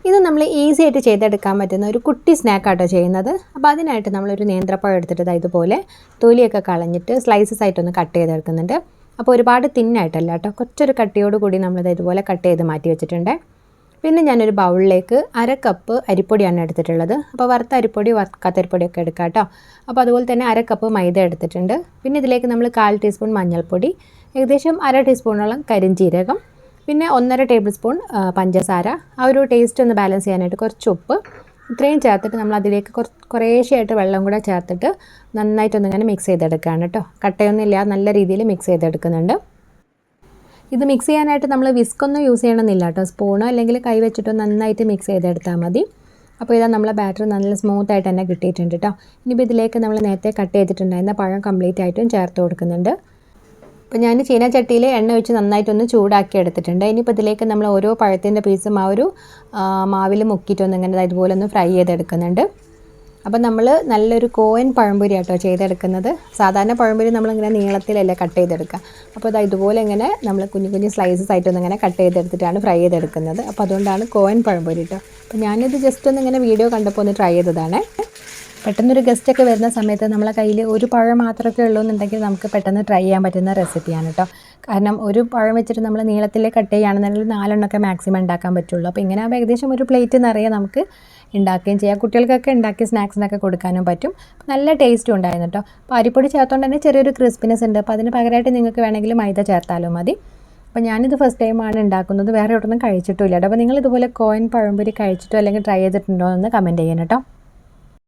ഇത് നമ്മൾ ഈസി ആയിട്ട് ചെയ്തെടുക്കാൻ പറ്റുന്ന ഒരു കുട്ടി സ്നാക്കാട്ടോ ചെയ്യുന്നത്. അപ്പോൾ അതിനായിട്ട് നമ്മളൊരു നേന്ത്രപ്പഴം എടുത്തിട്ട് ഇതുപോലെ തൊലിയൊക്കെ കളഞ്ഞിട്ട് സ്ലൈസസ് ആയിട്ടൊന്ന് കട്ട് ചെയ്തെടുക്കുന്നുണ്ട്. അപ്പോൾ ഒരുപാട് തിന്നായിട്ടല്ല കേട്ടോ, കുറച്ചൊരു കട്ടിയോട് കൂടി നമ്മളിത് ഇതുപോലെ കട്ട് ചെയ്ത് മാറ്റി വെച്ചിട്ടുണ്ട്. പിന്നെ ഞാനൊരു ബൗളിലേക്ക് 1/2 കപ്പ് അരിപ്പൊടിയാണ് എടുത്തിട്ടുള്ളത്. അപ്പോൾ വറുത്ത അരിപ്പൊടി വറുക്കാത്ത അരിപ്പൊടിയൊക്കെ എടുക്കാം കേട്ടോ. അപ്പോൾ അതുപോലെ തന്നെ 1/2 കപ്പ് മൈദ എടുത്തിട്ടുണ്ട്. പിന്നെ ഇതിലേക്ക് നമ്മൾ 1/4 ടീസ്പൂൺ മഞ്ഞൾപ്പൊടി, ഏകദേശം 1/2 ടീസ്പൂണോളം കരിഞ്ജീരകം, പിന്നെ 1.5 ടേബിൾ സ്പൂൺ പഞ്ചസാര, ആ ഒരു ടേസ്റ്റ് ഒന്ന് ബാലൻസ് ചെയ്യാനായിട്ട് കുറച്ച് ഉപ്പ്, ഇത്രയും ചേർത്തിട്ട് നമ്മൾ അതിലേക്ക് കുറേശ്ശെയായിട്ട് വെള്ളം കൂടെ ചേർത്തിട്ട് നന്നായിട്ടൊന്നിങ്ങനെ മിക്സ് ചെയ്തെടുക്കുകയാണ് കേട്ടോ. കട്ടയൊന്നും ഇല്ല, നല്ല രീതിയിൽ മിക്സ് ചെയ്തെടുക്കുന്നുണ്ട്. ഇത് മിക്സ് ചെയ്യാനായിട്ട് നമ്മൾ വിസ്കൊന്നും യൂസ് ചെയ്യണമെന്നില്ല കേട്ടോ, സ്പൂണോ അല്ലെങ്കിൽ കൈ വെച്ചിട്ടോ നന്നായിട്ട് മിക്സ് ചെയ്തെടുത്താൽ മതി. അപ്പോൾ ഇതാ നമ്മളെ ബാറ്റർ നല്ല സ്മൂത്തായിട്ട് തന്നെ കിട്ടിയിട്ടുണ്ട് കേട്ടോ. ഇനിയിപ്പോൾ ഇതിലേക്ക് നമ്മൾ നേരത്തെ കട്ട് ചെയ്തിട്ടുണ്ടായിരുന്ന പഴം കംപ്ലീറ്റ് ആയിട്ടും ചേർത്ത് കൊടുക്കുന്നുണ്ട്. അപ്പോൾ ഞാൻ ചീനച്ചട്ടിയിൽ എണ്ണ ഒഴിച്ച് നന്നായിട്ടൊന്ന് ചൂടാക്കി എടുത്തിട്ടുണ്ട്. ഇനിയിപ്പോൾ ഇതിലേക്ക് നമ്മൾ ഓരോ പഴത്തിൻ്റെ പീസും ആ ഒരു മാവിൽ മുക്കിയിട്ടൊന്ന് ഇങ്ങനെ ഇതുപോലെ ഒന്ന് ഫ്രൈ ചെയ്തെടുക്കുന്നുണ്ട്. അപ്പോൾ നമ്മൾ നല്ലൊരു കോയൻ പഴംപൊരി ആട്ടോ ചെയ്തെടുക്കുന്നത്. സാധാരണ പഴംപൊരി നമ്മളിങ്ങനെ നീളത്തിലല്ലേ കട്ട് ചെയ്തെടുക്കുക. അപ്പോൾ ഇതുപോലെ ഇങ്ങനെ നമ്മൾ കുഞ്ഞു സ്ലൈസസ് ആയിട്ടൊന്ന് ഇങ്ങനെ കട്ട് ചെയ്തെടുത്തിട്ടാണ് ഫ്രൈ ചെയ്തെടുക്കുന്നത്. അപ്പോൾ അതുകൊണ്ടാണ് കോയൻ പഴംപൊരി കേട്ടോ. അപ്പോൾ ഞാനിത് ജസ്റ്റ് ഒന്ന് ഇങ്ങനെ വീഡിയോ കണ്ടപ്പോൾ ഒന്ന് ട്രൈ ചെയ്തതാണ്. പെട്ടെന്നൊരു ഗസ്റ്റൊക്കെ വരുന്ന സമയത്ത് നമ്മളെ കയ്യിൽ ഒരു പഴം മാത്രമൊക്കെ ഉള്ളൂ എന്നുണ്ടെങ്കിൽ നമുക്ക് പെട്ടെന്ന് ട്രൈ ചെയ്യാൻ പറ്റുന്ന റെസിപ്പിയാണ് കേട്ടോ. കാരണം ഒരു പഴം വെച്ചിട്ട് നമ്മൾ നീളത്തിൽ കട്ട് ചെയ്യുകയാണെന്നുണ്ടെങ്കിൽ 4 എണ്ണമൊക്കെ മാക്സിമം ഉണ്ടാക്കാൻ പറ്റുള്ളൂ. അപ്പോൾ ഇങ്ങനെ ആകുമ്പോൾ ഏകദേശം ഒരു പ്ലേറ്റ് നിറയെ നമുക്ക് ഉണ്ടാക്കുകയും ചെയ്യാം. കുട്ടികൾക്കൊക്കെ ഉണ്ടാക്കി സ്നാക്സിനൊക്കെ കൊടുക്കാനും പറ്റും. നല്ല ടേസ്റ്റും ഉണ്ടായിരുന്നു കേട്ടോ. അപ്പോൾ അരിപ്പൊടി ചേർത്തുകൊണ്ട് തന്നെ ചെറിയൊരു ക്രിസ്പിനെസ് ഉണ്ട്. അപ്പോൾ അതിന് പകരമായിട്ട് നിങ്ങൾക്ക് വേണമെങ്കിൽ മൈദ ചേർത്താലും മതി. അപ്പോൾ ഞാനിത് ഫസ്റ്റ് ടൈമാണ് ഉണ്ടാക്കുന്നത്, വേറെ എവിടെയൊന്നും കഴിച്ചിട്ടില്ല കേട്ടോ. അപ്പോൾ നിങ്ങൾ ഇതുപോലെ കോയൻ പഴംപൊരി കഴിച്ചിട്ടോ അല്ലെങ്കിൽ ട്രൈ ചെയ്തിട്ടുണ്ടോ എന്ന് കമൻറ്റ് ചെയ്യണം കേട്ടോ.